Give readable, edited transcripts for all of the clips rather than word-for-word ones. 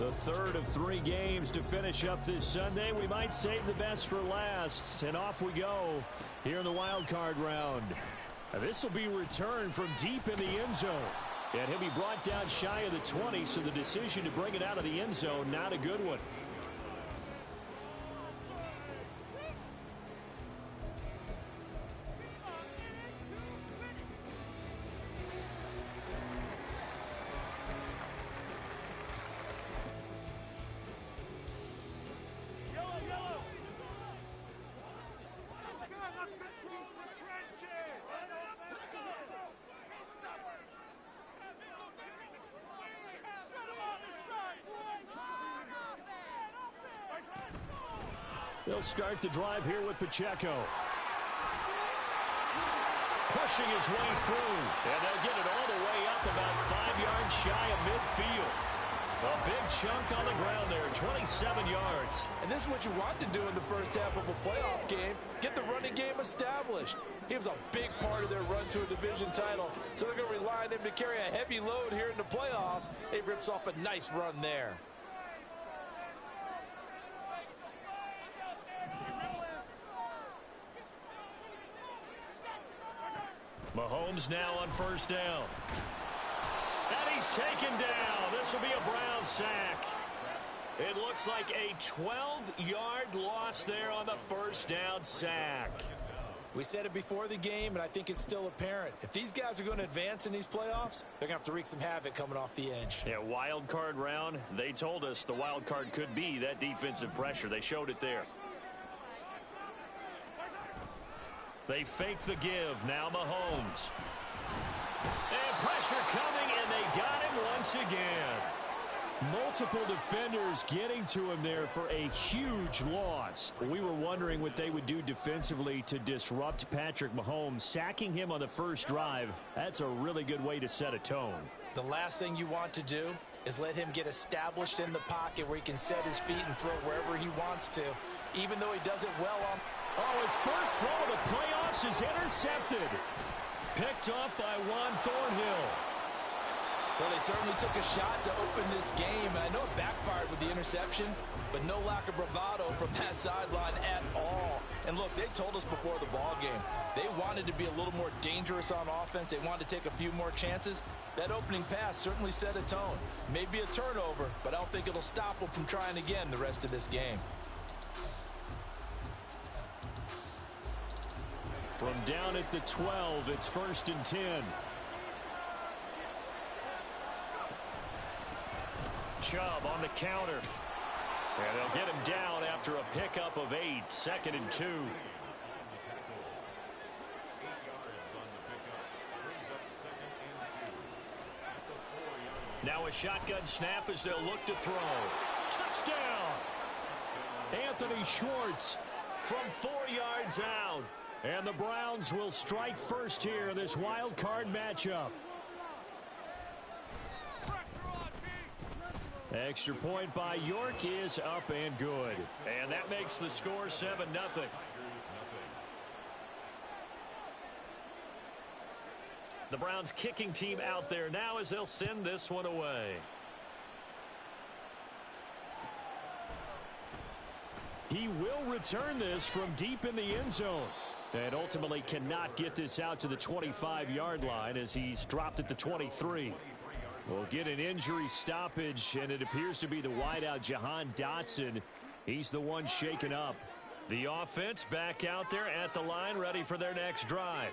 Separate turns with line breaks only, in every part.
The third of 3 games to finish up this Sunday. We might save the best for last. And off we go here in the wild card round. This will be returned from deep in the end zone. And he'll be brought down shy of the 20, so the decision to bring it out of the end zone, not a good one. They'll start the drive here with Pacheco. Pushing his way through. And they'll get it all the way up about 5 yards shy of midfield. A big chunk on the ground there, 27 yards.
And this is what you want to do in the first half of a playoff game. Get the running game established. He was a big part of their run to a division title. So they're going to rely on him to carry a heavy load here in the playoffs. He rips off a nice run there.
Mahomes now on first down. And he's taken down. This will be a Brown sack. It looks like a 12-yard loss there on the first down sack.
We said it before the game, and I think it's still apparent. If these guys are going to advance in these playoffs, they're going to have to wreak some havoc coming off the edge.
Yeah, wild card round. They told us the wild card could be that defensive pressure. They showed it there. They fake the give. Now Mahomes. And pressure coming, and they got him once again. Multiple defenders getting to him there for a huge loss. We were wondering what they would do defensively to disrupt Patrick Mahomes. Sacking him on the first drive, that's a really good way to set a tone.
The last thing you want to do is let him get established in the pocket where he can set his feet and throw wherever he wants to, even though he does it well on.
Oh, his first throw of the playoffs is intercepted. Picked up by Juan Thornhill.
Well, they certainly took a shot to open this game, and I know it backfired with the interception, but no lack of bravado from that sideline at all. And look, they told us before the ball game, they wanted to be a little more dangerous on offense. They wanted to take a few more chances. That opening pass certainly set a tone. Maybe a turnover, but I don't think it'll stop them from trying again the rest of this game.
From down at the 12, it's 1st and 10. Chubb on the counter. And they'll get him down after a pickup of 8. 2nd and 2. Now a shotgun snap as they'll look to throw. Touchdown! Anthony Schwartz from 4 yards out. And the Browns will strike first here in this wild card matchup. Extra point by York is up and good. And that makes the score 7-0. The Browns kicking team out there now as they'll send this one away. He will return this from deep in the end zone. And ultimately cannot get this out to the 25-yard line as he's dropped at the 23. We'll get an injury stoppage, and it appears to be the wideout Jahan Dotson. He's the one shaken up. The offense back out there at the line, ready for their next drive.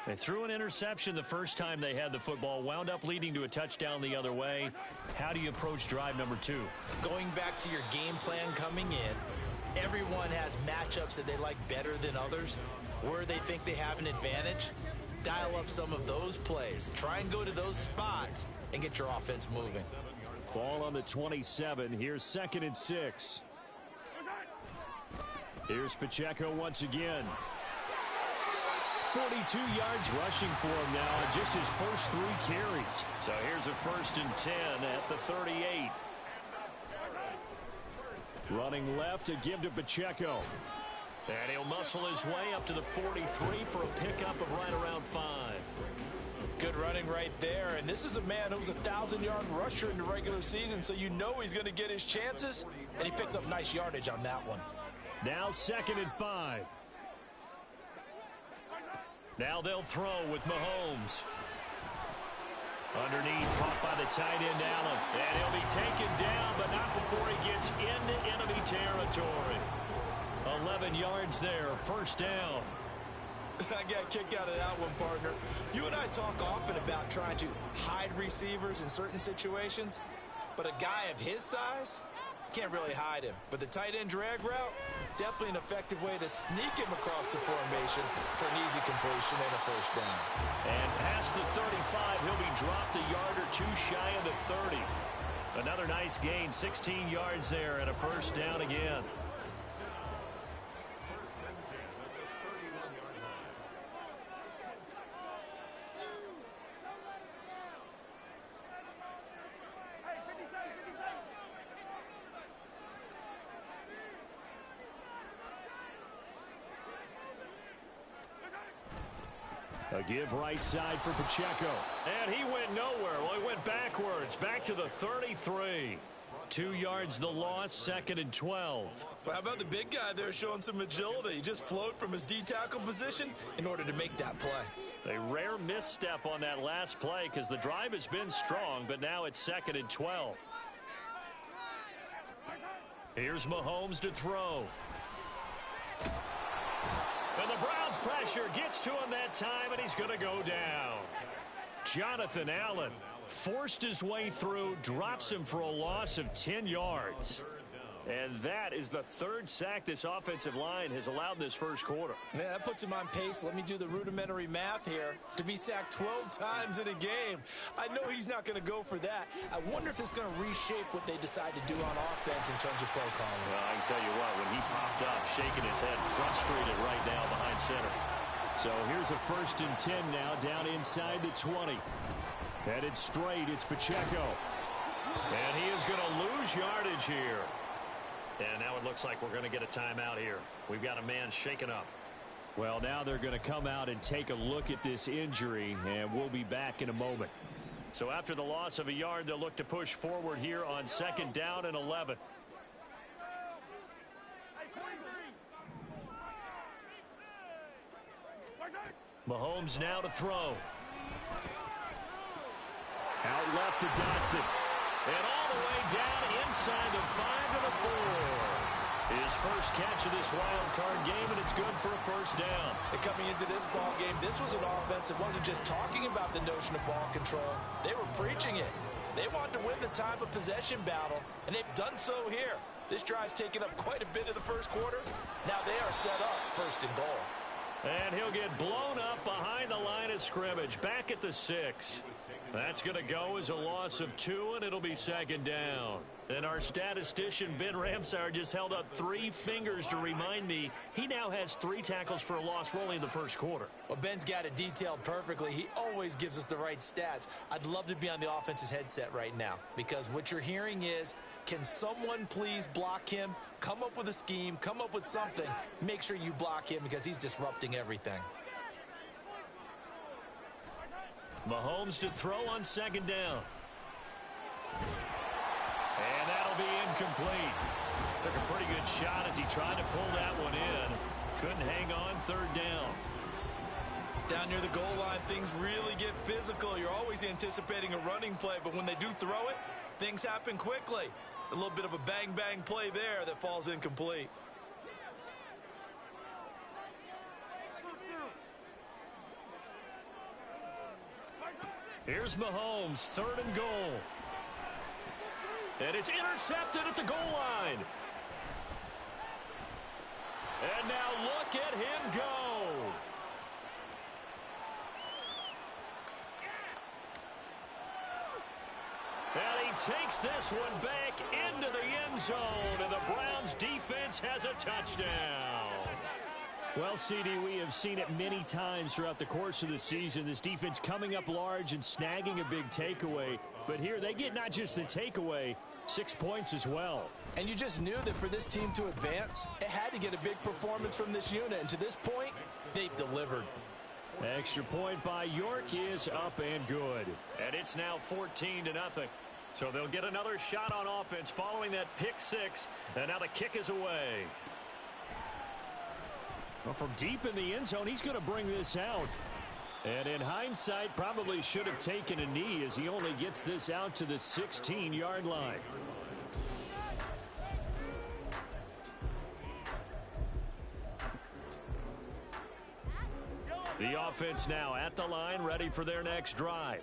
They threw an interception the first time they had the football, wound up leading to a touchdown the other way. How do you approach drive number 2?
Going back to your game plan coming in, everyone has matchups that they like better than others, where they think they have an advantage. Dial up some of those plays. Try and go to those spots and get your offense moving.
Ball on the 27. Here's 2nd and 6. Here's Pacheco once again. 42 yards rushing for him now on just his first 3 carries. So here's a 1st and 10 at the 38. Running left to give to Pacheco. And he'll muscle his way up to the 43 for a pickup of right around 5.
Good running
running right there. And this is a man who was a 1,000-yard rusher in the regular season, so you know he's going to get his chances, and he picks up nice yardage on that one.
Now 2nd and 5. Now they'll throw with Mahomes. Underneath, caught by the tight end, Allen. And he'll be taken down, but not before he gets into enemy territory. 11 yards there, 1st down.
I got a kick out of that one, partner. You and I talk often about trying to hide receivers in certain situations, but a guy of his size can't really hide him. But the tight end drag route, definitely an effective way to sneak him across the formation for an easy completion and a 1st down.
And past the 35, he'll be dropped a yard or two shy of the 30. Another nice gain, 16 yards there and a 1st down again. A give right side for Pacheco. And he went nowhere. Well, he went backwards. Back to the 33. 2 yards the loss, 2nd and 12.
Well, how about the big guy there showing some agility? He just flowed from his D-tackle position in order to make that play.
A rare misstep on that last play because the drive has been strong, but now it's 2nd and 12. Here's Mahomes to throw. And the Browns pressure gets to him that time, and he's going to go down. Jonathan Allen forced his way through, drops him for a loss of 10 yards. And that is the 3rd sack this offensive line has allowed in this 1st quarter.
Yeah, that puts him on pace. Let me do the rudimentary math here. To be sacked 12 times in a game. I know he's not going to go for that. I wonder if it's going to reshape what they decide to do on offense in terms of play calling.
Well, I can tell you what, when he popped up, shaking his head, frustrated right now behind center. So here's a 1st and 10 now, down inside the 20. Headed straight, it's Pacheco. And he is going to lose yardage here. And now it looks like we're going to get a timeout here. We've got a man shaken up. Well, now they're going to come out and take a look at this injury, and we'll be back in a moment. So after the loss of a yard, they'll look to push forward here on 2nd down and 11. Mahomes now to throw. Out left to Dotson. And all the way down inside the 5 to the 4. His first catch of this wild card game, and it's good for a 1st down.
And coming into this ball game, this was an offense that wasn't just talking about the notion of ball control. They were preaching it. They wanted to win the time of possession battle, and they've done so here. This drive's taken up quite a bit of the 1st quarter. Now they are set up 1st and goal.
And he'll get blown up behind the line of scrimmage, back at the 6. That's going to go as a loss of 2, and it'll be 2nd down. And our statistician, Ben Ramsar, just held up 3 fingers to remind me he now has 3 tackles for a loss rolling in the 1st quarter.
Well, Ben's got it detailed perfectly. He always gives us the right stats. I'd love to be on the offense's headset right now, because what you're hearing is, can someone please block him? Come up with a scheme, come up with something. Make sure you block him because he's disrupting everything.
Mahomes to throw on 2nd down. And that'll be incomplete. Took a pretty good shot as he tried to pull that one in. Couldn't hang on 3rd down.
Down near the goal line, things really get physical. You're always anticipating a running play, but when they do throw it, things happen quickly. A little bit of a bang-bang play there that falls incomplete.
Here's Mahomes, 3rd and goal. And it's intercepted at the goal line. And now look at him go. And he takes this one back into the end zone, and the Browns defense has a touchdown. Well, CD, we have seen it many times throughout the course of the season. This defense coming up large and snagging a big takeaway. But here they get not just the takeaway, 6 points as well.
And you just knew that for this team to advance, it had to get a big performance from this unit. And to this point, they've delivered.
Extra point by York is up and good. And it's now 14-0. So they'll get another shot on offense following that pick six. And now the kick is away. Well, from deep in the end zone, he's going to bring this out. And in hindsight, probably should have taken a knee as he only gets this out to the 16-yard line. The offense now at the line, ready for their next drive.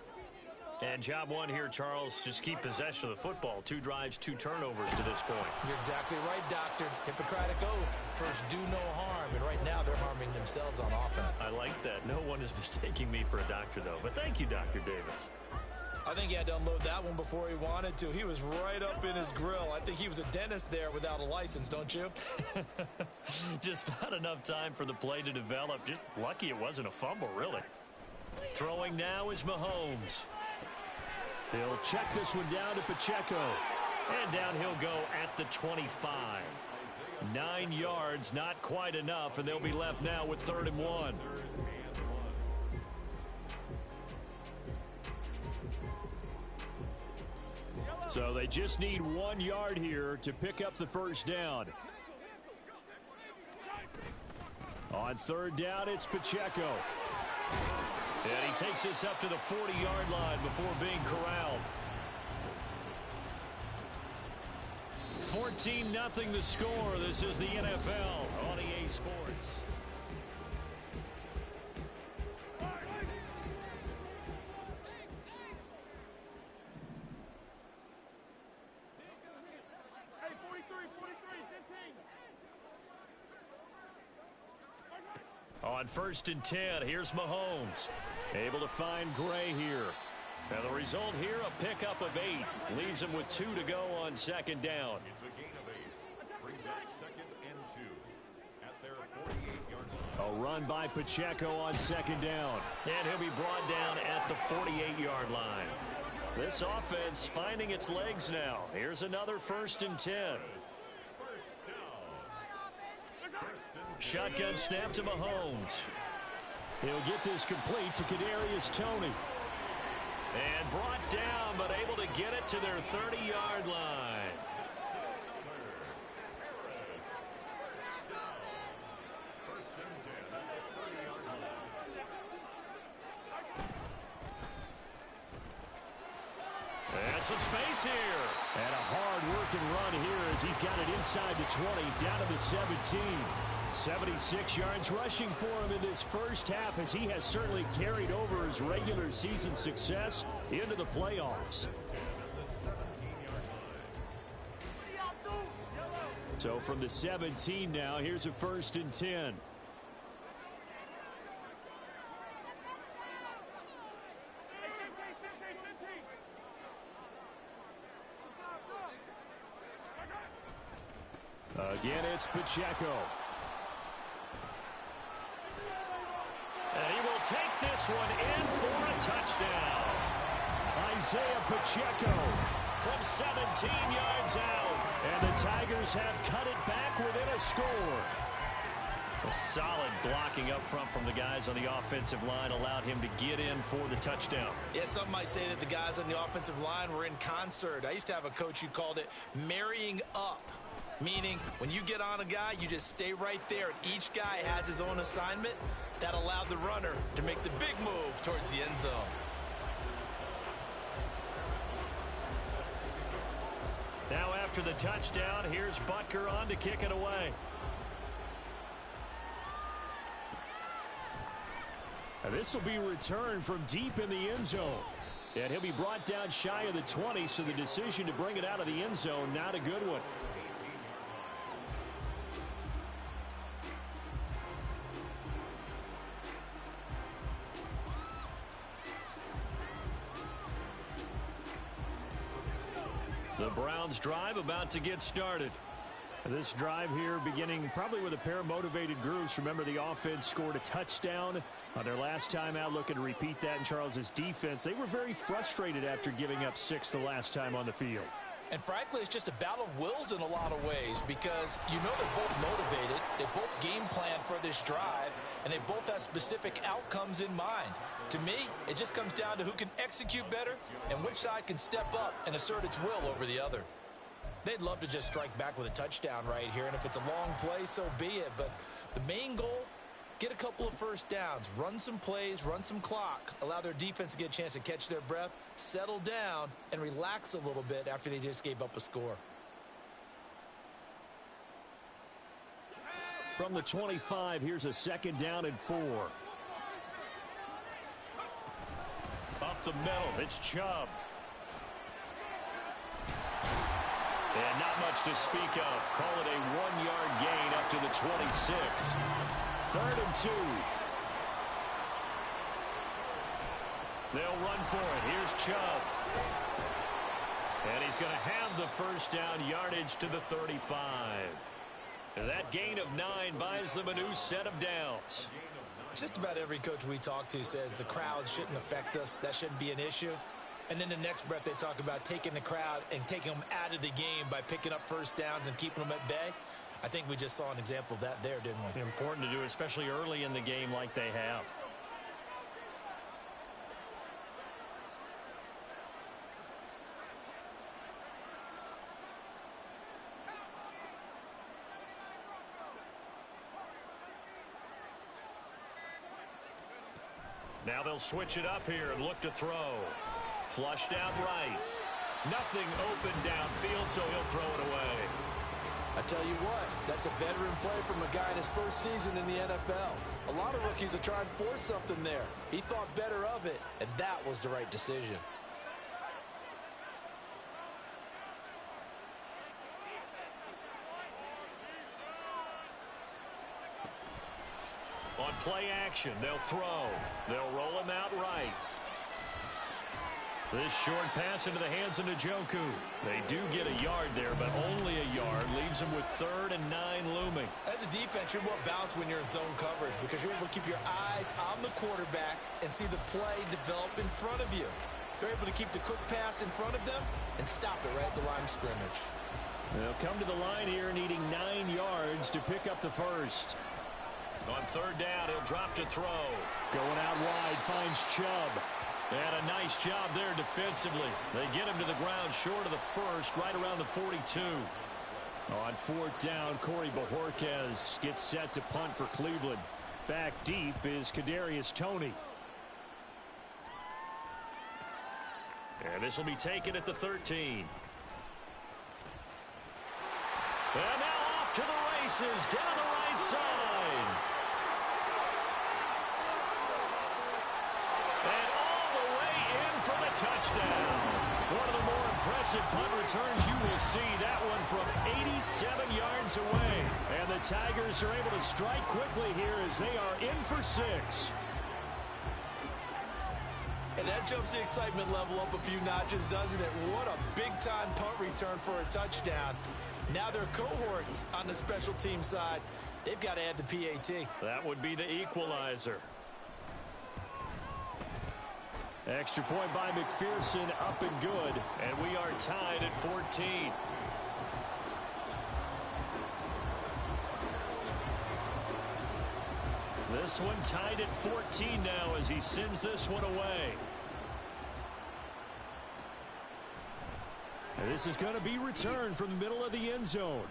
And job one here, Charles, just keep possession of the football. 2 drives, 2 turnovers to this point.
You're exactly right, Doctor. Hippocratic oath. First, do no harm. And right now, they're harming themselves on offense.
I like that. No one is mistaking me for a doctor, though. But thank you, Dr. Davis.
I think he had to unload that one before he wanted to. He was right up in his grill. I think he was a dentist there without a license, don't you?
Just not enough time for the play to develop. Just lucky it wasn't a fumble, really. Throwing now is Mahomes. He'll check this one down to Pacheco. And down he'll go at the 25. 9 yards, not quite enough, and they'll be left now with 3rd and 1. So they just need 1 yard here to pick up the first down. On 3rd down, it's Pacheco. And he takes this up to the 40-yard line before being corralled. 14-0 the score. This is the NFL on EA Sports. On 1st and 10, here's Mahomes. Able to find Gray here. And the result here, a pickup of 8. Leaves him with 2 to go on 2nd down.
It's a gain of 8. Brings up 2nd and 2 at their 48-yard line.
A run by Pacheco on 2nd down. And he'll be brought down at the 48-yard line. This offense finding its legs now. Here's another 1st and 10. Shotgun snap to Mahomes. He'll get this complete to Kadarius Toney. And brought down, but able to get it to their 30-yard line. And some space here. And a hard-working run here as he's got it inside the 20, down to the 17. 76 yards rushing for him in this first half as he has certainly carried over his regular season success into the playoffs. So from the 17 now, here's a 1st and 10. Again, it's Pacheco. And he will take this one in for a touchdown. Isaiah Pacheco from 17 yards out. And the Tigers have cut it back within a score. A solid blocking up front from the guys on the offensive line allowed him to get in for the touchdown.
Yeah, some might say that the guys on the offensive line were in concert. I used to have a coach who called it marrying up. Meaning, when you get on a guy, you just stay right there. And each guy has his own assignment. That allowed the runner to make the big move towards the end zone.
Now after the touchdown, here's Butker on to kick it away. Now this will be returned from deep in the end zone. And he'll be brought down shy of the 20, so the decision to bring it out of the end zone, not a good one. The Browns drive about to get started. This drive here beginning probably with a pair of motivated groups. Remember, the offense scored a touchdown on their last time out. Looking to repeat that in Charles's defense. They were very frustrated after giving up 6 the last time on the field.
And frankly, it's just a battle of wills in a lot of ways because you know they're both motivated. They both game plan for this drive. and they both have specific outcomes in mind. To me, it just comes down to who can execute better and which side can step up and assert its will over the other.
They'd love to just strike back with a touchdown right here, and if it's a long play, so be it. But the main goal, get a couple of first downs, run some plays, run some clock, allow their defense to get a chance to catch their breath, settle down, and relax a little bit after they just gave up a score.
From the 25, here's a 2nd down and 4. Up the middle, it's Chubb. And not much to speak of. Call it a 1-yard gain up to the 26. 3rd and 2. They'll run for it. Here's Chubb. And he's going to have the first down, yardage to the 35. And that gain of 9 buys them a new set of downs.
Just about every coach we talk to says the crowd shouldn't affect us. That shouldn't be an issue. And then the next breath they talk about taking the crowd and taking them out of the game by picking up first downs and keeping them at bay. I think we just saw an example of that there, didn't we?
Important to do, especially early in the game like they have. Now they'll switch it up here and look to throw. Flushed out right. Nothing open downfield, so he'll throw it away.
I tell you what, that's a veteran play from a guy in his first season in the NFL. A lot of rookies are trying to force something there. He thought better of it, and that was the right decision.
On play action, they'll throw. They'll roll him out right. This short pass into the hands of Njoku. They do get a yard there, but only a yard. Leaves them with 3rd and 9 looming.
As a defense, you're more balanced when you're in zone coverage because you're able to keep your eyes on the quarterback and see the play develop in front of you. They're able to keep the quick pass in front of them and stop it right at the line of scrimmage.
They'll come to the line here needing 9 yards to pick up the first. On 3rd down, he'll drop to throw. Going out wide, finds Chubb. And a nice job there defensively. They get him to the ground short of the first, right around the 42. On 4th down, Corey Bojorquez gets set to punt for Cleveland. Back deep is Kadarius Toney. And this will be taken at the 13. And now off to the races, down the right side. And all the way in for the touchdown. One of the more impressive punt returns you will see. That one from 87 yards away. And the Tigers are able to strike quickly here as they are in for 6.
And that jumps the excitement level up a few notches, doesn't it? What a big-time punt return for a touchdown. Now their cohorts on the special team side, they've got to add the PAT.
That would be the equalizer. Extra point by McPherson, up and good. And we are tied at 14. This one tied at 14 now as he sends this one away. And this is going to be returned from the middle of the end zone.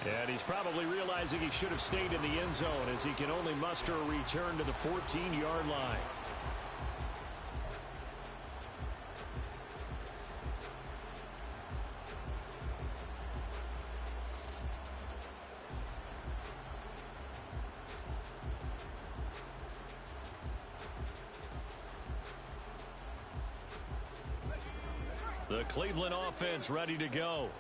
And he's probably realizing he should have stayed in the end zone as he can only muster a return to the 14-yard line. The Cleveland offense ready to go.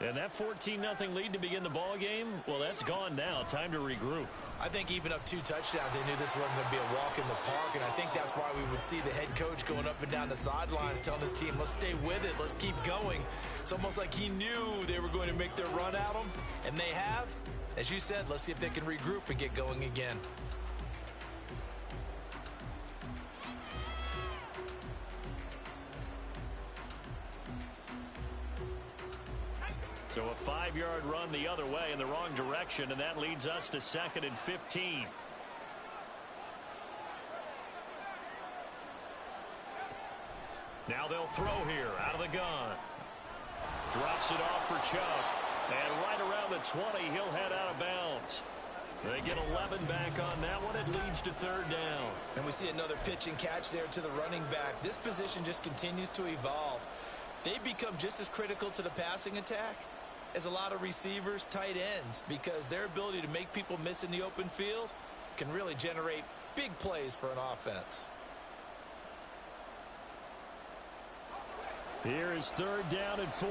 And that 14-0 lead to begin the ball game, well, that's gone now. Time to regroup.
I think even up 2 touchdowns, they knew this wasn't going to be a walk in the park, and I think that's why we would see the head coach going up and down the sidelines telling his team, let's stay with it, let's keep going. It's almost like he knew they were going to make their run at him, and they have. As you said, let's see if they can regroup and get going again.
So a 5-yard run the other way in the wrong direction, and that leads us to 2nd and 15. Now they'll throw here out of the gun. Drops it off for Chubb. And right around the 20, he'll head out of bounds. They get 11 back on that one. It leads to third down.
And we see another pitch and catch there to the running back. This position just continues to evolve. They become just as critical to the passing attack as a lot of receivers, tight ends, because their ability to make people miss in the open field can really generate big plays for an offense.
Here is third down and 4.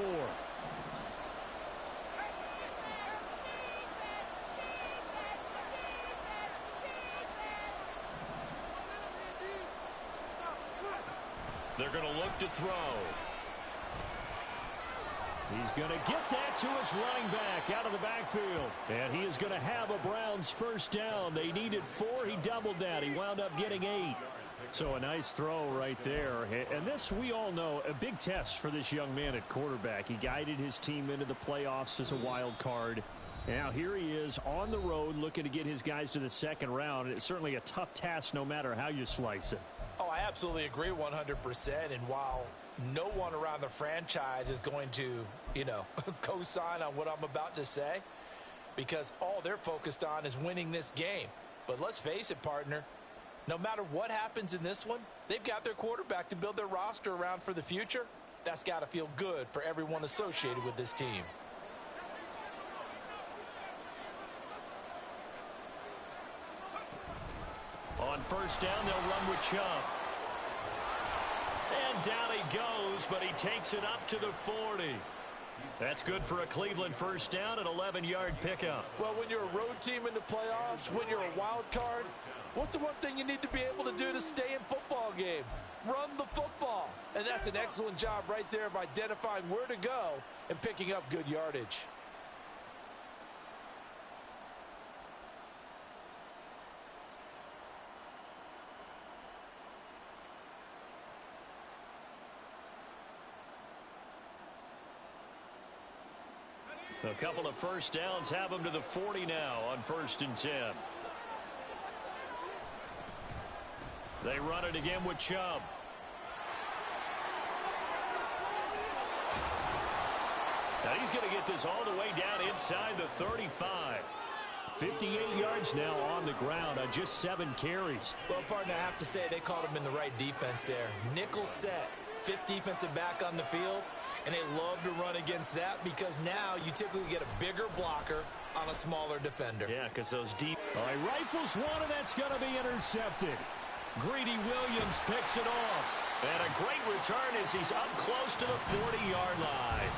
They're going to look to throw. He's going to get that to his running back out of the backfield. And he is going to have a Browns first down. They needed 4. He doubled that. He wound up getting 8. So a nice throw right there. And this, we all know, a big test for this young man at quarterback. He guided his team into the playoffs as a wild card. Now here he is on the road looking to get his guys to the second round. It's certainly a tough task no matter how you slice it.
Oh, I absolutely agree 100%. And while no one around the franchise is going to, co-sign on what I'm about to say, because all they're focused on is winning this game. But let's face it, partner, no matter what happens in this one, they've got their quarterback to build their roster around for the future. That's got to feel good for everyone associated with this team.
On first down, they'll run with Chubb. And down he goes, but he takes it up to the 40. That's good for a Cleveland first down, an 11-yard pickup.
Well, when you're a road team in the playoffs, when you're a wild card, what's the one thing you need to be able to do to stay in football games? Run the football. And that's an excellent job right there of identifying where to go and picking up good yardage.
A couple of first downs have them to the 40 now on 1st and 10. They run it again with Chubb. Now he's going to get this all the way down inside the 35. 58 yards now on the ground on just 7 carries.
Well, partner, I have to say they caught him in the right defense there. Nickel set, 5th defensive back on the field. And they love to run against that because now you typically get a bigger blocker on a smaller defender.
Yeah, because those deep... All right, rifles one, and that's going to be intercepted. Greedy Williams picks it off. And a great return as he's up close to the 40-yard line.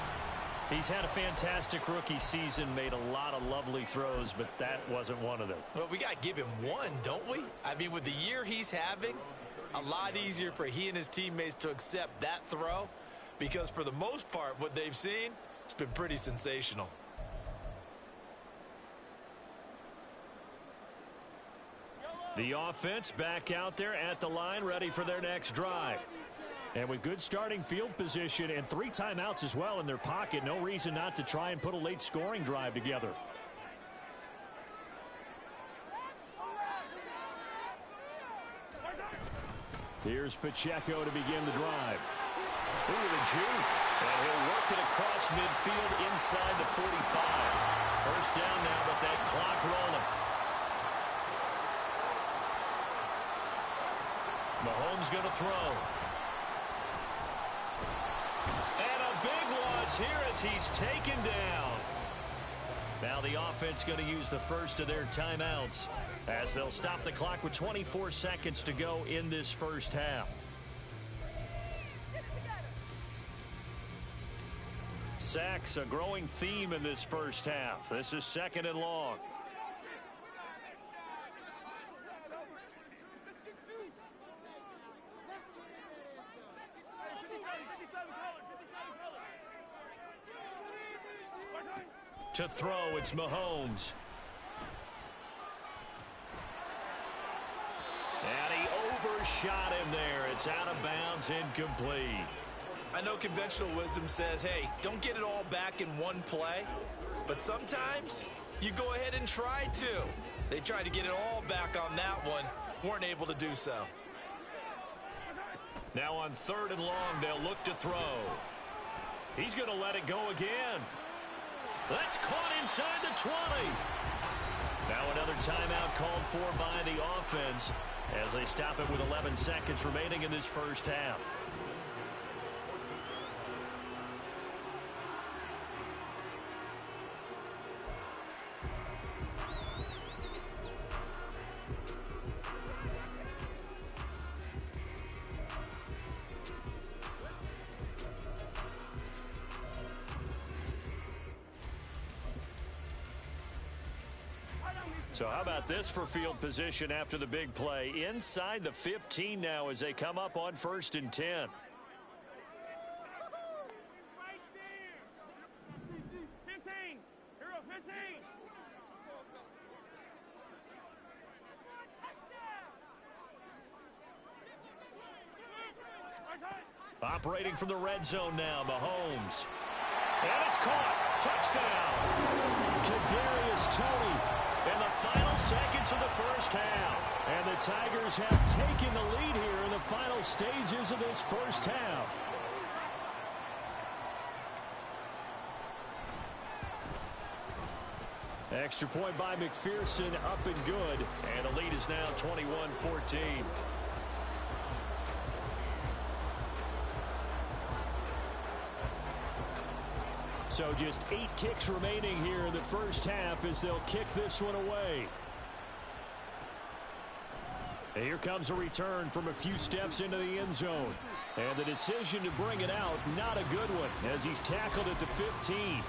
He's had a fantastic rookie season, made a lot of lovely throws, but that wasn't one of them.
Well, we got to give him one, don't we? I mean, with the year he's having, a lot easier for he and his teammates to accept that throw. Because for the most part, what they've seen, it's been pretty sensational.
The offense back out there at the line, ready for their next drive. And with good starting field position and 3 timeouts as well in their pocket, no reason not to try and put a late scoring drive together. Here's Pacheco to begin the drive. Ooh, the juke. And he'll work it across midfield inside the 45. First down now, but that clock rolling. Mahomes going to throw. And a big loss here as he's taken down. Now the offense going to use the first of their timeouts as they'll stop the clock with 24 seconds to go in this first half. Sacks, a growing theme in this first half. This is 2nd and long. To throw, it's Mahomes. And he overshot him there. It's out of bounds, incomplete.
I know conventional wisdom says, hey, don't get it all back in one play. But sometimes you go ahead and try to. They tried to get it all back on that one. Weren't able to do so.
Now on 3rd and long, they'll look to throw. He's going to let it go again. That's caught inside the 20. Now another timeout called for by the offense as they stop it with 11 seconds remaining in this first half. So how about this for field position after the big play? Inside the 15 now as they come up on 1st and 10.
Right there. 15. Hero 15.
Operating from the red zone now, Mahomes. And it's caught. Touchdown. Kadarius Toney. In the final seconds of the first half. And the Tigers have taken the lead here in the final stages of this first half. Extra point by McPherson, up and good. And the lead is now 21-14. So just 8 ticks remaining here in the first half as they'll kick this one away. And here comes a return from a few steps into the end zone. And the decision to bring it out, not a good one, as he's tackled at the 15.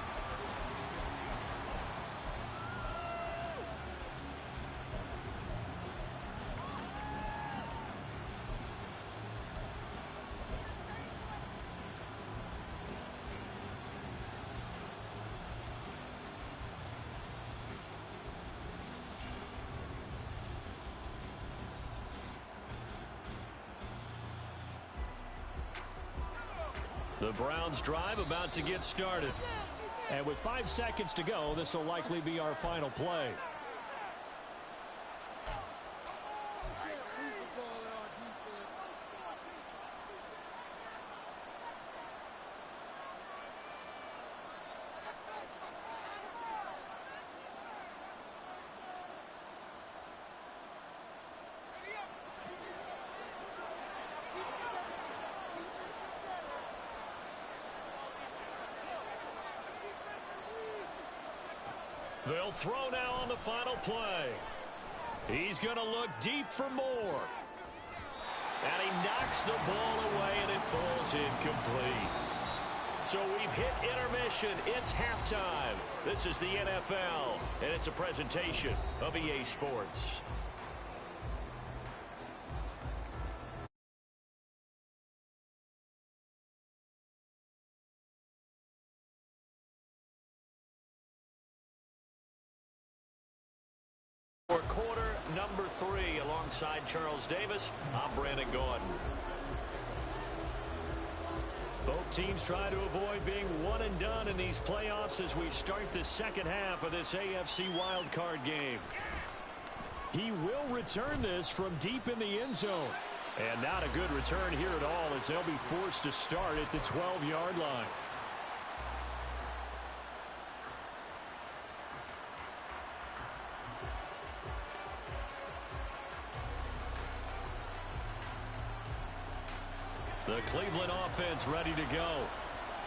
The Browns drive about to get started. And with 5 seconds to go, this will likely be our final play. They'll throw now on the final play. He's going to look deep for more. And he knocks the ball away, and it falls incomplete. So we've hit intermission. It's halftime. This is the NFL, and it's a presentation of EA Sports. For quarter number 3, alongside Charles Davis, I'm Brandon Gordon. Both teams try to avoid being one and done in these playoffs as we start the second half of this AFC Wildcard game. He will return this from deep in the end zone. And not a good return here at all as they'll be forced to start at the 12-yard line. The Cleveland offense ready to go.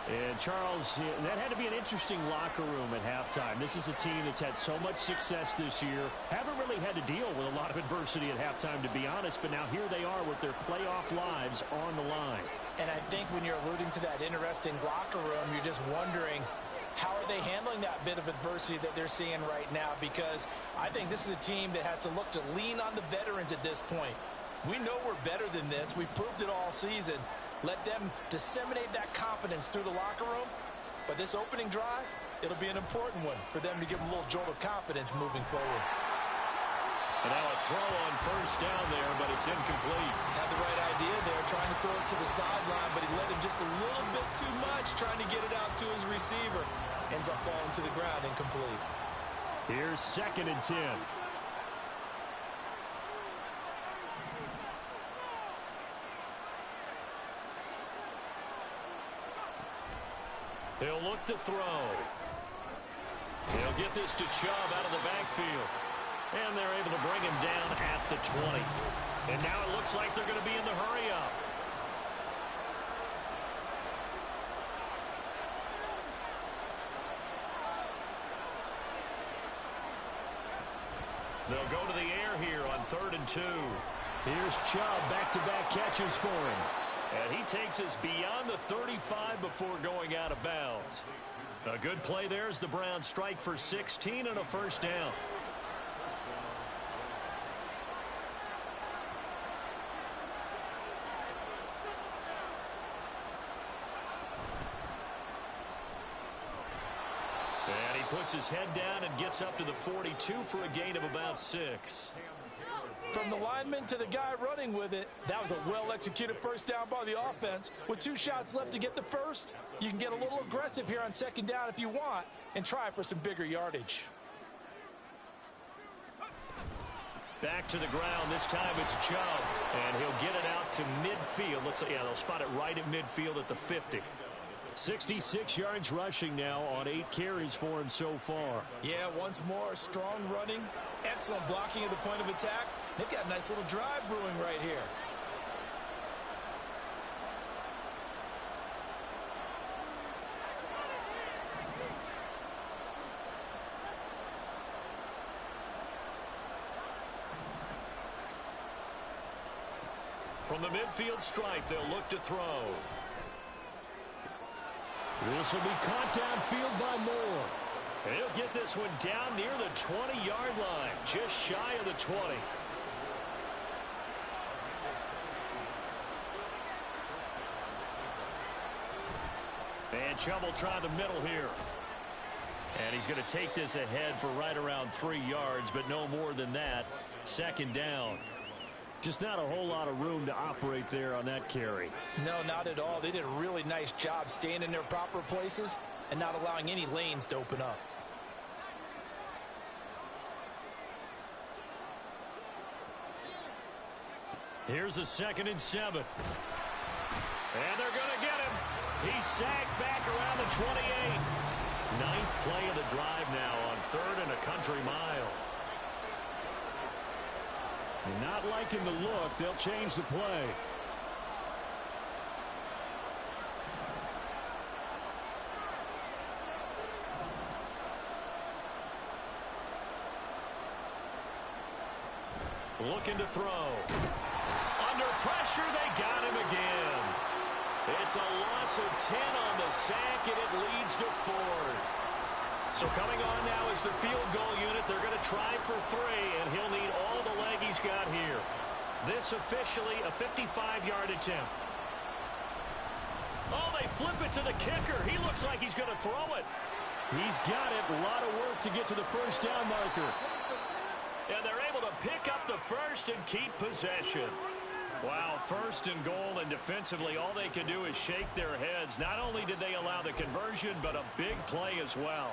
And Charles, that had to be an interesting locker room at halftime. This is a team that's had so much success this year. Haven't really had to deal with a lot of adversity at halftime, to be honest. But now here they are with their playoff lives on the line.
And I think when you're alluding to that interesting locker room, you're just wondering, how are they handling that bit of adversity that they're seeing right now? Because I think this is a team that has to look to lean on the veterans at this point. We know we're better than this. We've proved it all season. Let them disseminate that confidence through the locker room. But this opening drive, it'll be an important one for them to give them a little jolt of confidence moving forward.
And now a throw on first down there, but it's incomplete.
Had the right idea there, trying to throw it to the sideline, but he led him just a little bit too much, trying to get it out to his receiver. Ends up falling to the ground, incomplete.
Here's 2nd and 10. He'll look to throw. He'll get this to Chubb out of the backfield. And they're able to bring him down at the 20. And now it looks like they're going to be in the hurry-up. They'll go to the air here on 3rd and 2. Here's Chubb, back-to-back catches for him. And he takes us beyond the 35 before going out of bounds. A good play there as the Browns strike for 16 and a first down. And he puts his head down and gets up to the 42 for a gain of about 6.
From the lineman to the guy running with it, that was a well-executed first down by the offense. With 2 shots left to get the first, you can get a little aggressive here on 2nd down if you want and try for some bigger yardage.
Back to the ground. This time it's Chubb, and he'll get it out to midfield. They'll spot it right at midfield at the 50. 66 yards rushing now on 8 carries for him so far.
Yeah, once more, strong running, excellent blocking at the point of attack. They've got a nice little drive brewing right here.
From the midfield stripe, they'll look to throw. This will be caught downfield by Moore. And he'll get this one down near the 20-yard line, just shy of the 20. And Chubb will try the middle here. And he's going to take this ahead for right around 3 yards, but no more than that. 2nd down. Just not a whole lot of room to operate there on that carry.
No, not at all. They did a really nice job staying in their proper places and not allowing any lanes to open up.
Here's a 2nd and 7. And they're going to get him. He's sacked back around the 28. 9th play of the drive now on 3rd and a country mile. Not liking the look. They'll change the play. Looking to throw. Under pressure, they got him again. It's a loss of 10 on the sack, and it leads to 4th. So coming on now is the field goal unit. They're going to try for 3, and he'll need all the leg he's got here. This officially a 55-yard attempt. Oh, they flip it to the kicker. He looks like he's going to throw it. He's got it. A lot of work to get to the first down marker. And they're able to pick up the first and keep possession. Wow, 1st and goal, and defensively all they can do is shake their heads. Not only did they allow the conversion, but a big play as well.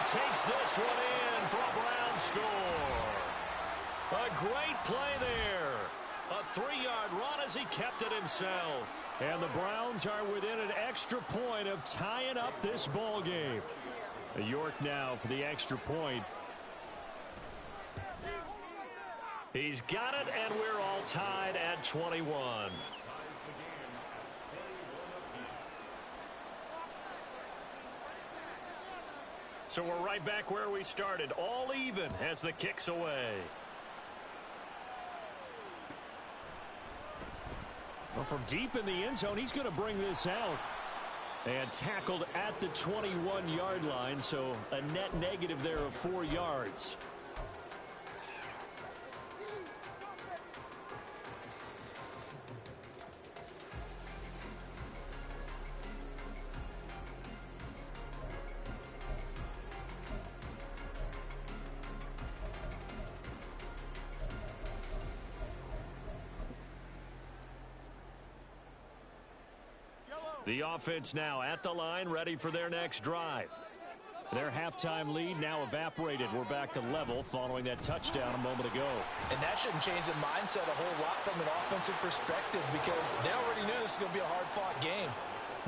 Takes this one in for a Brown score. A great play there. A 3-yard run as he kept it himself. And the Browns are within an extra point of tying up this ball game. York now for the extra point. He's got it, and we're all tied at 21. So we're right back where we started, all even as the kick's away. Well, from deep in the end zone, he's going to bring this out. And tackled at the 21-yard line, so a net negative there of 4 yards. The offense now at the line, ready for their next drive. Their halftime lead now evaporated. We're back to level following that touchdown a moment ago.
And that shouldn't change the mindset a whole lot from an offensive perspective because they already knew this was going to be a hard-fought game.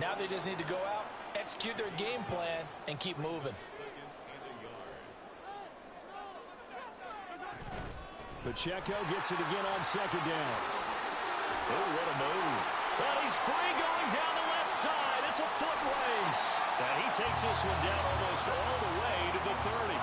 Now they just need to go out, execute their game plan, and keep moving.
Pacheco gets it again on second down. Oh, what a move. Well, he's free going down the left side. It's a foot race. And he takes this one down almost all the way to the 30.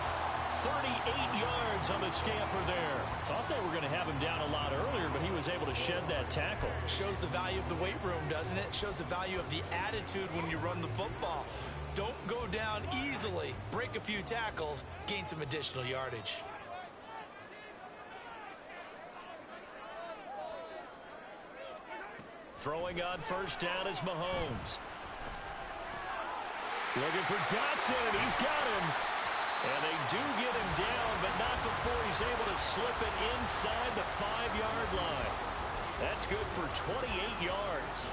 38 yards on the scamper there. Thought they were going to have him down a lot earlier, but he was able to shed that tackle.
Shows the value of the weight room, doesn't it? Shows the value of the attitude when you run the football. Don't go down easily. Break a few tackles. Gain some additional yardage.
Throwing on first down is Mahomes. Looking for Dotson. He's got him. And they do get him down, but not before he's able to slip it inside the 5-yard line. That's good for 28 yards.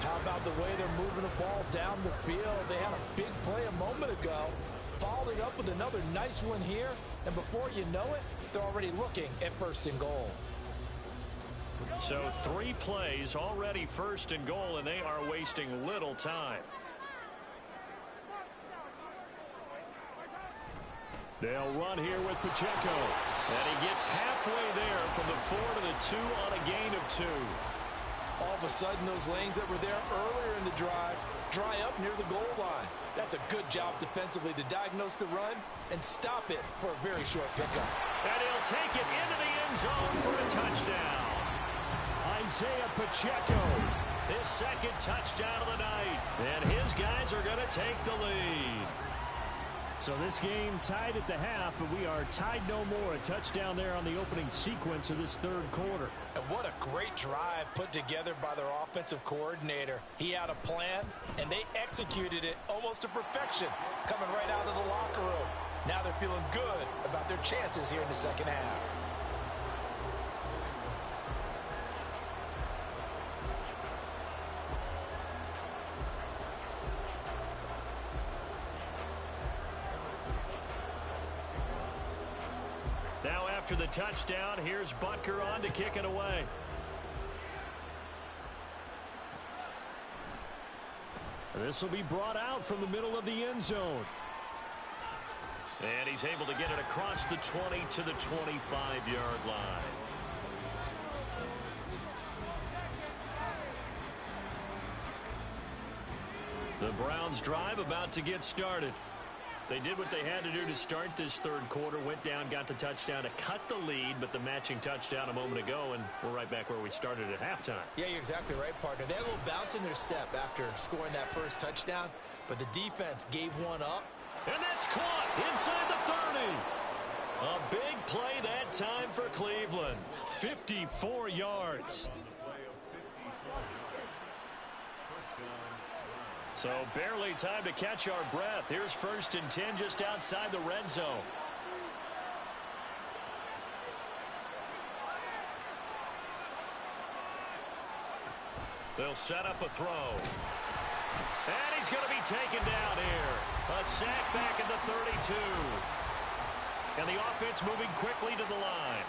How about the way they're moving the ball down the field? They had a big play a moment ago. Followed it up with another nice one here. And before you know it, they're already looking at first and goal.
So 3 plays already first and goal, and they are wasting little time. They'll run here with Pacheco. And he gets halfway there from the 4 to the 2 on a gain of 2.
All of a sudden, those lanes that were there earlier in the drive dry up near the goal line. That's a good job defensively to diagnose the run and stop it for a very short pickup.
And he'll take it into the end zone for a touchdown. Isaiah Pacheco, his second touchdown of the night. And his guys are going to take the lead. So this game tied at the half, but we are tied no more. A touchdown there on the opening sequence of this third quarter.
And what a great drive put together by their offensive coordinator. He had a plan, and they executed it almost to perfection, coming right out of the locker room. Now they're feeling good about their chances here in the second half.
Now after the touchdown, here's Butker on to kick it away. This will be brought out from the middle of the end zone. And he's able to get it across the 20 to the 25-yard line. The Browns drive about to get started. They did what they had to do to start this third quarter, went down, got the touchdown to cut the lead, but the matching touchdown a moment ago, and we're right back where we started at halftime.
Yeah, you're exactly right, partner. They had a little bounce in their step after scoring that first touchdown, but the defense gave one up.
And that's caught inside the 30. A big play that time for Cleveland. 54 yards. So barely time to catch our breath. Here's 1st and 10 just outside the red zone. They'll set up a throw. And he's going to be taken down here. A sack back at the 32. And the offense moving quickly to the line.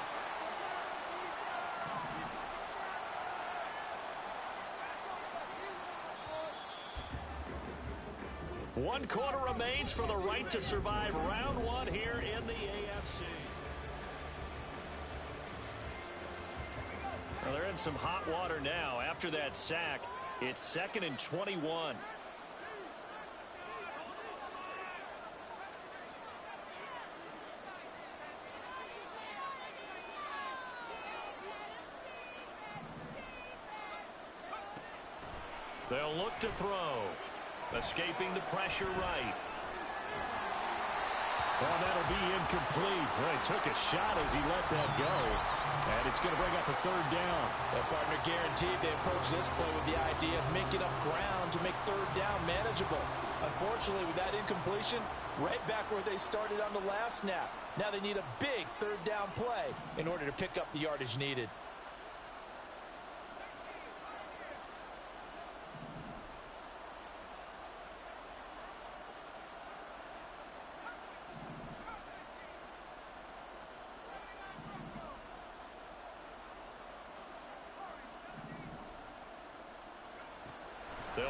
One quarter remains for the right to survive round 1 here in the AFC. Well, they're in some hot water now. After that sack, it's 2nd and 21. They'll look to throw. Escaping the pressure right. Well, that'll be incomplete. Well, he took a shot as he let that go. And it's going to bring up a 3rd down.
Their partner guaranteed they approach this play with the idea of making up ground to make 3rd down manageable. Unfortunately, with that incompletion, right back where they started on the last snap. Now they need a big 3rd down play in order to pick up the yardage needed.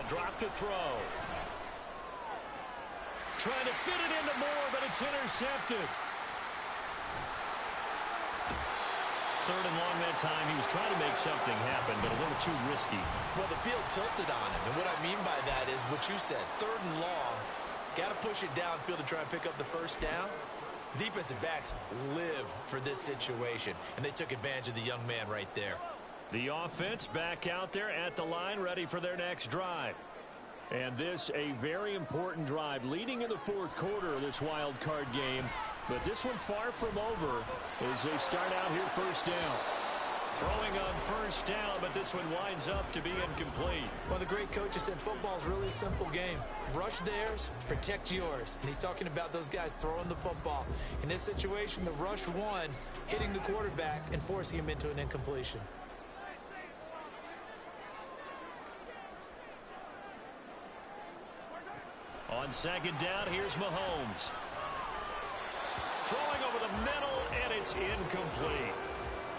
They'll drop the throw. Trying to fit it into Moore, but it's intercepted. 3rd and long that time. He was trying to make something happen, but a little too risky.
Well, the field tilted on him, and what I mean by that is what you said. 3rd and long, got to push it downfield to try and pick up the first down. Defensive backs live for this situation, and they took advantage of the young man right there.
The offense back out there at the line, ready for their next drive. And this a very important drive leading in the 4th quarter of this wild card game. But this one far from over as they start out here 1st down. Throwing on 1st down, but this one winds up to be incomplete.
Well, the great coach has said football's really a simple game. Rush theirs, protect yours. And he's talking about those guys throwing the football. In this situation, the rush won, hitting the quarterback and forcing him into an incompletion.
On 2nd down, here's Mahomes. Throwing over the middle, and it's incomplete.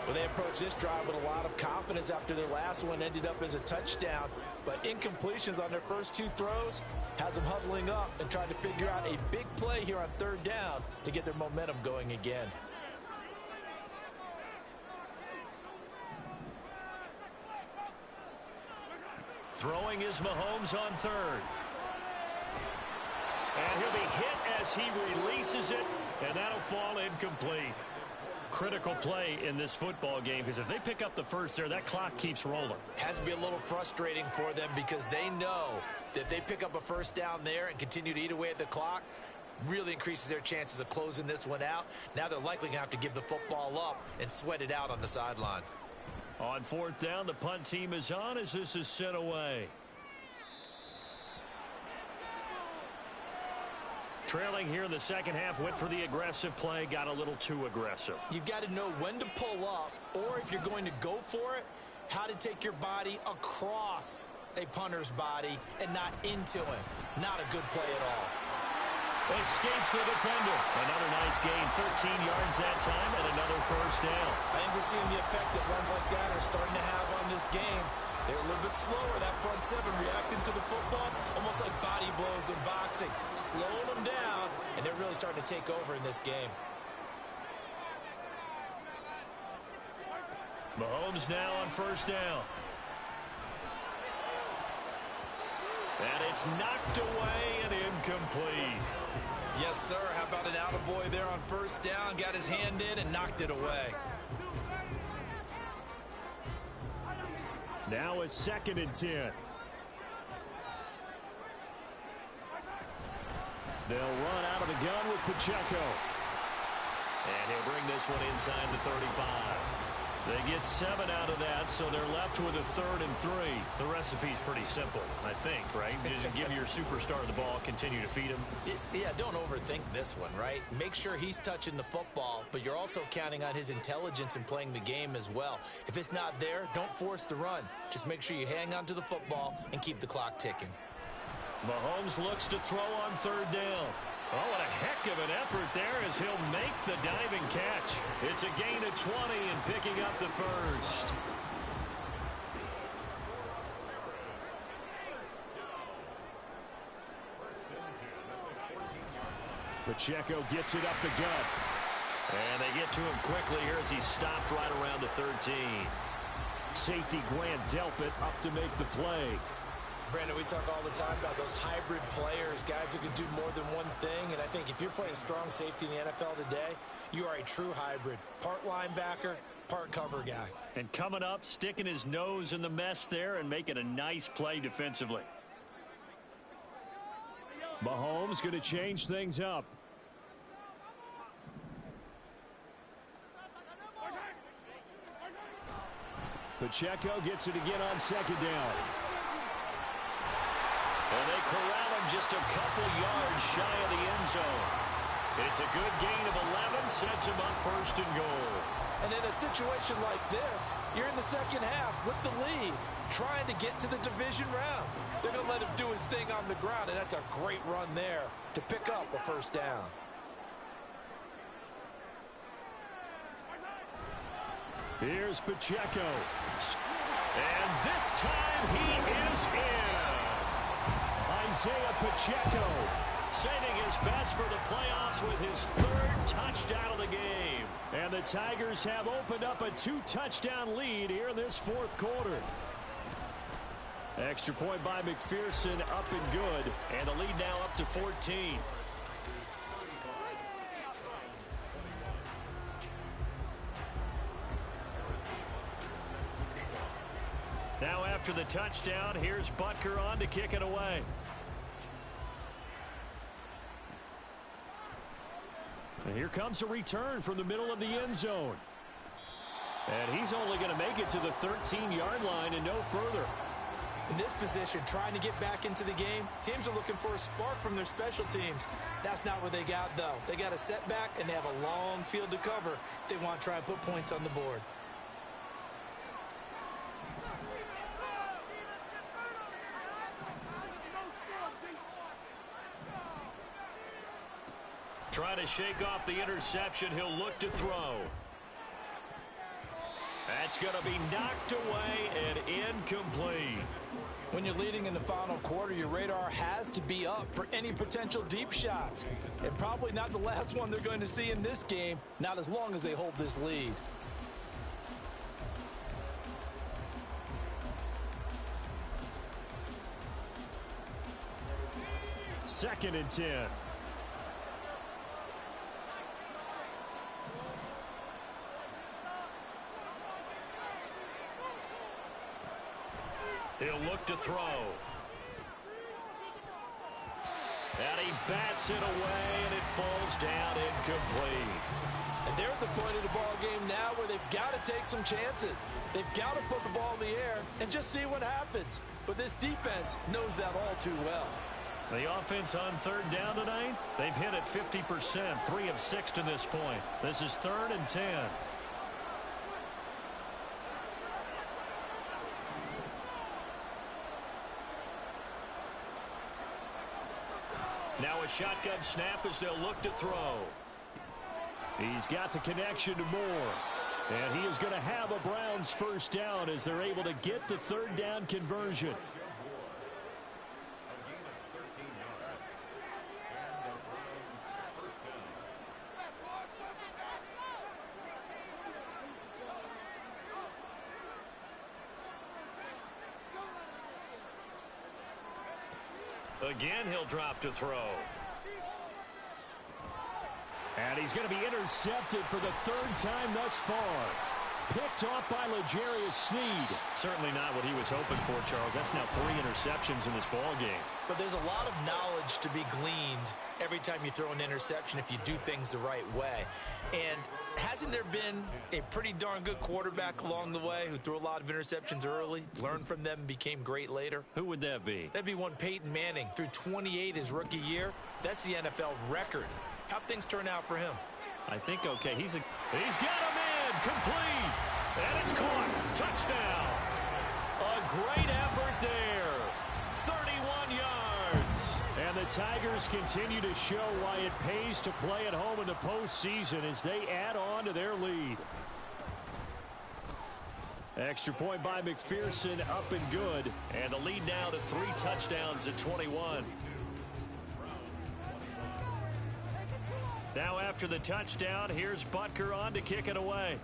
Well, they approached this drive with a lot of confidence after their last one ended up as a touchdown. But incompletions on their first 2 throws has them huddling up and trying to figure out a big play here on 3rd down to get their momentum going again.
Throwing is Mahomes on 3rd. And he'll be hit as he releases it, and that'll fall incomplete. Critical play in this football game, because if they pick up the first there, that clock keeps rolling.
Has to be a little frustrating for them because they know that if they pick up a first down there and continue to eat away at the clock, really increases their chances of closing this one out. Now they're likely going to have to give the football up and sweat it out on the sideline.
On 4th down, the punt team is on as this is sent away. Trailing here in the 2nd half, went for the aggressive play, got a little too aggressive.
You've got to know when to pull up, or if you're going to go for it, how to take your body across a punter's body and not into him. Not a good play at all.
Escapes the defender. Another nice gain, 13 yards that time, and another first down.
I think we're seeing the effect that runs like that are starting to have on this game. They're a little bit slower, that front 7 reacting to the football, almost like body blows in boxing, slowing them down, and they're really starting to take over in this game.
Mahomes now on 1st down. And it's knocked away and incomplete.
Yes, sir. How about an attaboy there on 1st down, got his hand in and knocked it away.
Now a 2nd and 10. They'll run out of the gun with Pacheco. And he'll bring this one inside the 35. They get 7 out of that, so they're left with a 3rd and 3. The recipe's pretty simple, I think, right? Just give your superstar the ball, continue to feed him.
Yeah, don't overthink this one, right? Make sure he's touching the football, but you're also counting on his intelligence in playing the game as well. If it's not there, don't force the run. Just make sure you hang on to the football and keep the clock ticking.
Mahomes looks to throw on 3rd down. Oh, what a heck of an effort there as he'll make the diving catch. It's a gain of 20 and picking up the first. Pacheco gets it up the gut. And they get to him quickly here as he's stopped right around the 13. Safety Grant Delpit up to make the play.
Brandon, we talk all the time about those hybrid players, guys who can do more than one thing. And I think if you're playing strong safety in the NFL today, you are a true hybrid. Part linebacker, part cover guy.
And coming up, sticking his nose in the mess there and making a nice play defensively. Mahomes going to change things up. Pacheco gets it again on 2nd down. And they corral him just a couple yards shy of the end zone. It's a good gain of 11, sets him up 1st and goal.
And in a situation like this, you're in the 2nd half with the lead, trying to get to the division round. They're going to let him do his thing on the ground, and that's a great run there to pick up a 1st down.
Here's Pacheco. And this time he is in. Isaiah Pacheco, saving his best for the playoffs with his third touchdown of the game. And the Tigers have opened up a 2-touchdown lead here in this fourth quarter. Extra point by McPherson, up and good. And the lead now up to 14. Now after the touchdown, here's Butker on to kick it away. And here comes a return from the middle of the end zone. And he's only going to make it to the 13-yard line and no further.
In this position, trying to get back into the game, teams are looking for a spark from their special teams. That's not what they got, though. They got a setback, and they have a long field to cover if they want to try and put points on the board.
Trying to shake off the interception. He'll look to throw. That's going to be knocked away and incomplete.
When you're leading in the final quarter, your radar has to be up for any potential deep shots. And probably not the last one they're going to see in this game, not as long as they hold this lead.
Second and 10. He'll look to throw. And he bats it away, and it falls down incomplete.
And they're at the point of the ball game now where they've got to take some chances. They've got to put the ball in the air and just see what happens. But this defense knows that all too well.
The offense on third down tonight, they've hit it 50%, 3 of 6 to this point. This is 3rd and 10. Now a shotgun snap as they'll look to throw. He's got the connection to Moore. And he is going to have a Browns first down as they're able to get the third down conversion. Again, he'll drop to throw. And he's going to be intercepted for the 3rd time thus far. Picked off by L'Jarius Sneed. Certainly not what he was hoping for, Charles. That's now 3 interceptions in this ball game.
But there's a lot of knowledge to be gleaned every time you throw an interception if you do things the right way. And hasn't there been a pretty darn good quarterback along the way who threw a lot of interceptions early, learned from them, and became great later?
Who would that be?
That'd be one Peyton Manning. Threw 28 his rookie year. That's the NFL record. How'd things turn out for him?
I think okay. He's got a man complete. And it's caught. Touchdown. A great effort there. 31 yards. And the Tigers continue to show why it pays to play at home in the postseason as they add on to their lead. Extra point by McPherson, up and good. And the lead now to 3 touchdowns at 21. Now after the touchdown, here's Butker on to kick it away.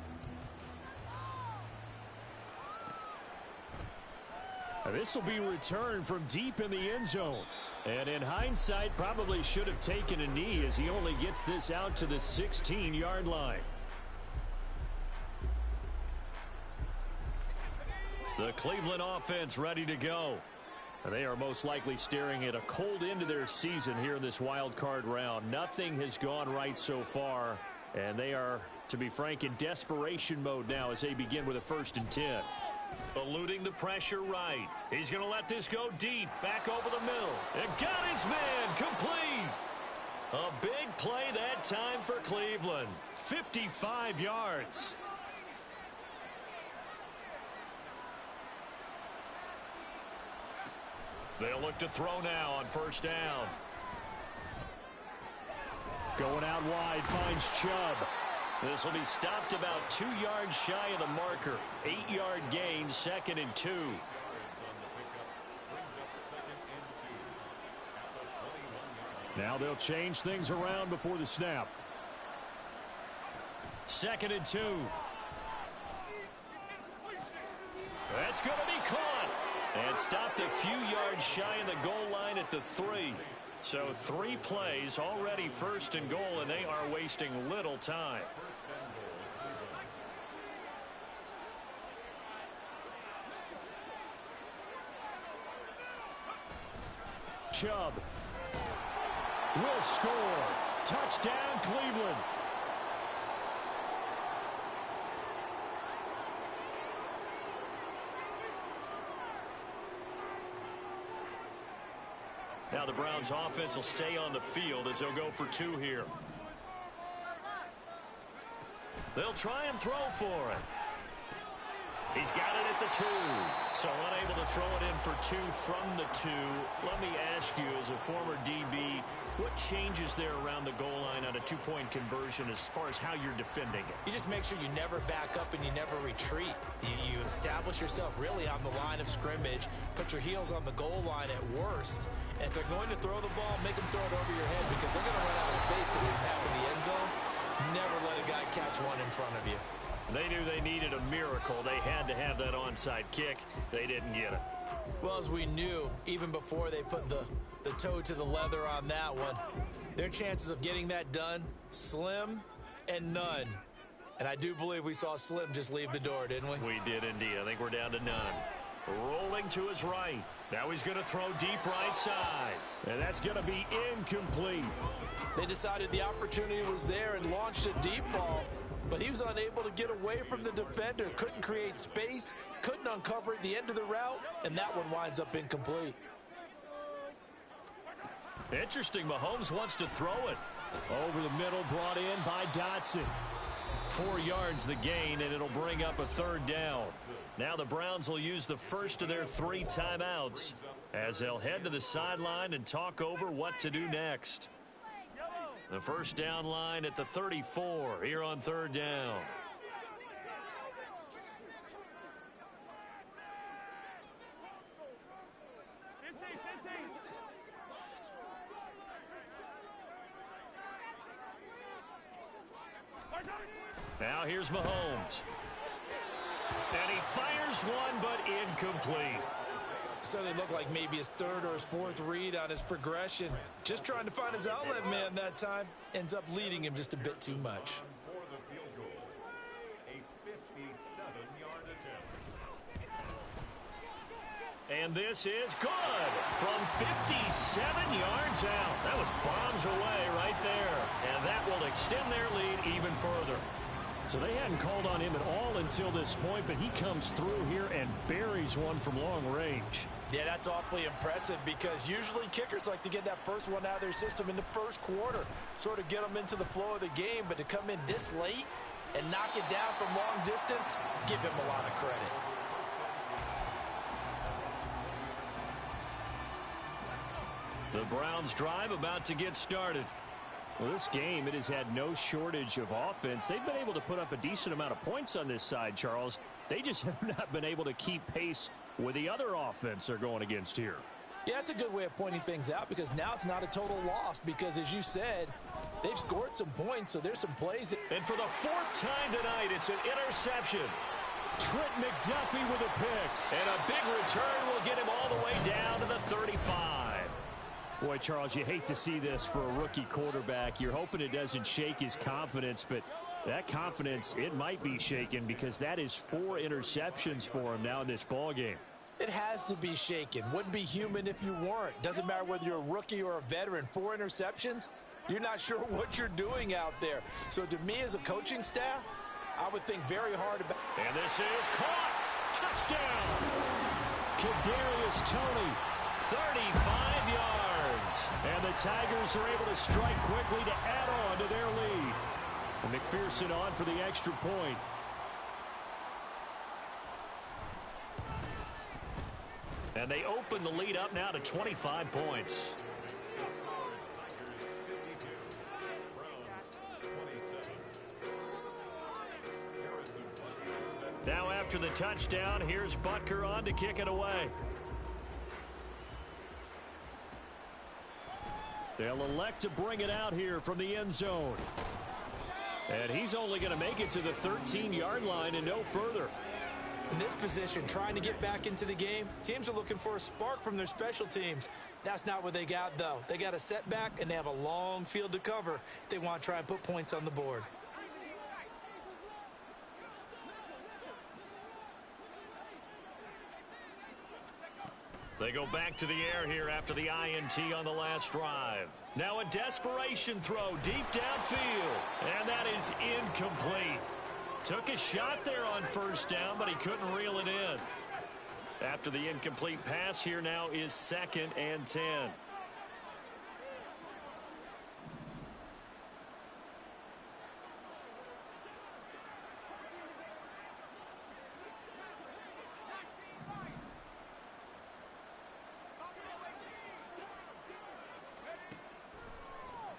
This will be returned from deep in the end zone. And in hindsight, probably should have taken a knee as he only gets this out to the 16-yard line. The Cleveland offense ready to go. They are most likely staring at a cold end to their season here in this wild card round. Nothing has gone right so far, and they are, to be frank, in desperation mode now as they begin with a 1st and 10. Eluding the pressure right. He's going to let this go deep, back over the middle. And got his man complete. A big play that time for Cleveland. 55 yards. They'll look to throw now on 1st down. Going out wide, finds Chubb. This will be stopped about 2 yards shy of the marker. 8-yard gain, 2nd and 2. Now they'll change things around before the snap. 2nd and 2. That's going to be caught. And stopped a few yards shy of the goal line at the 3. So 3 plays already 1st and goal, and they are wasting little time. Chubb will score. Touchdown, Cleveland. Now the Browns offense will stay on the field as they'll go for 2 here. They'll try and throw for it. He's got it at the 2. So unable to throw it in for 2 from the 2. Let me ask you, as a former DB, what changes there around the goal line on a 2-point conversion as far as how you're defending it?
You just make sure you never back up and you never retreat. You establish yourself really on the line of scrimmage, put your heels on the goal line at worst. And if they're going to throw the ball, make them throw it over your head because they're going to run out of space because of the path in the end zone. Never let a guy catch one in front of you.
They knew they needed a miracle. They had to have that onside kick. They didn't get it.
Well, as we knew, even before they put the toe to the leather on that one, their chances of getting that done, slim and none. And I do believe we saw Slim just leave the door, didn't we?
We did indeed. I think we're down to none. Rolling to his right. Now he's going to throw deep right side. And that's going to be incomplete.
They decided the opportunity was there and launched a deep ball. But he was unable to get away from the defender. Couldn't create space. Couldn't uncover at the end of the route. And that one winds up incomplete.
Interesting. Mahomes wants to throw it. Over the middle, brought in by Dotson. 4 yards the gain, and it'll bring up a 3rd down. Now the Browns will use the first of their 3 timeouts as they'll head to the sideline and talk over what to do next. The first down line at the 34 here on 3rd down. Now here's Mahomes. And he fires one, but incomplete.
Certainly looked like maybe his 3rd or his 4th read on his progression. Just trying to find his outlet man that time. Ends up leading him just a bit too much.
For the field goal, a 57-yard attempt.
And this is good from 57 yards out. That was bombs away right there. And that will extend their lead even further. So they hadn't called on him at all until this point, but he comes through here and buries one from long range.
Yeah, that's awfully impressive because usually kickers like to get that first one out of their system in the first quarter, sort of get them into the flow of the game, but to come in this late and knock it down from long distance, give him a lot of credit.
The Browns drive about to get started. Well, this game, it has had no shortage of offense. They've been able to put up a decent amount of points on this side, Charles. They just have not been able to keep pace with the other offense they're going against here.
Yeah, that's a good way of pointing things out because now it's not a total loss because, as you said, they've scored some points, so there's some plays.
And for the 4th time tonight, it's an interception. Trent McDuffie with a pick. And a big return will get him all the way down to the 35. Boy, Charles, you hate to see this for a rookie quarterback. You're hoping it doesn't shake his confidence, but that confidence, it might be shaken because that is 4 interceptions for him now in this ballgame.
It has to be shaken. Wouldn't be human if you weren't. Doesn't matter whether you're a rookie or a veteran. 4 interceptions, you're not sure what you're doing out there. So to me as a coaching staff, I would think very hard about it.
And this is caught. Touchdown. Kadarius Toney, 35 yards. And the Tigers are able to strike quickly to add on to their lead. And McPherson on for the extra point. And they open the lead up now to 25 points. Now after the touchdown, here's Butker on to kick it away. They'll elect to bring it out here from the end zone. And he's only going to make it to the 13-yard line and no further.
In this position, trying to get back into the game, teams are looking for a spark from their special teams. That's not what they got, though. They got a setback, and they have a long field to cover if they want to try and put points on the board.
They go back to the air here after the INT on the last drive. Now a desperation throw deep downfield, and that is incomplete. Took a shot there on first down, but he couldn't reel it in. After the incomplete pass, here now is 2nd and 10.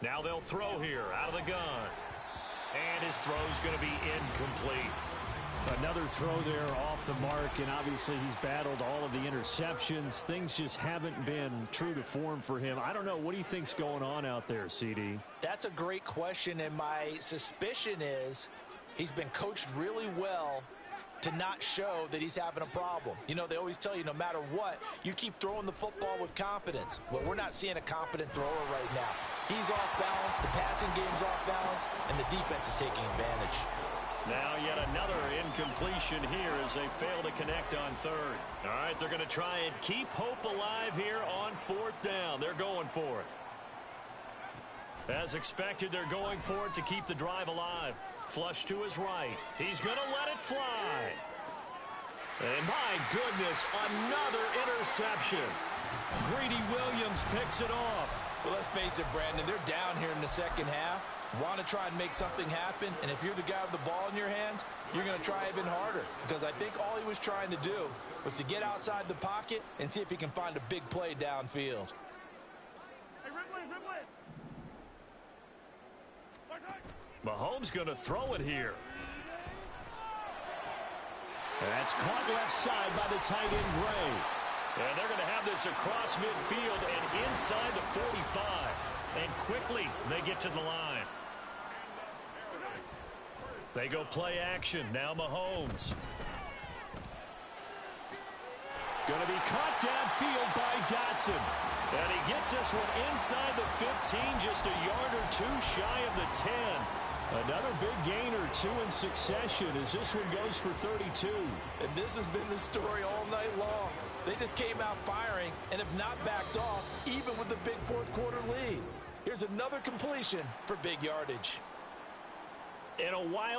Now they'll throw here out of the gun. And his throw's going to be incomplete.
Another throw there off the mark, and obviously he's battled all of the interceptions. Things just haven't been true to form for him. I don't know. What do you think's going on out there, CD?
That's a great question, and my suspicion is he's been coached really well to not show that he's having a problem. You know, they always tell you no matter what, you keep throwing the football with confidence. Well, we're not seeing a confident thrower right now. He's off balance, the passing game's off balance, and the defense is taking advantage.
Now yet another incompletion here as they fail to connect on 3rd. All right, they're going to try and keep hope alive here on 4th down. They're going for it. As expected, they're going for it to keep the drive alive. Flush to his right. He's going to let it fly. And my goodness, another interception. Greedy Williams picks it off.
Well, let's face it, Brandon, they're down here in the second half. Want to try and make something happen, and if you're the guy with the ball in your hands, you're going to try even harder, because I think all he was trying to do was to get outside the pocket and see if he can find a big play downfield.
Hey, Ripley.
Mahomes going to throw it here. That's caught left side by the tight end, Gray. And they're going to have this across midfield and inside the 45. And quickly, they get to the line. They go play action. Now Mahomes. Going to be caught downfield by Dotson. And he gets this one inside the 15, just a yard or two shy of the 10. Another big gain or two in succession as this one goes for 32.
And this has been the story all night long. They just came out firing and have not backed off, even with the big fourth-quarter lead. Here's another completion for big yardage.
In a wild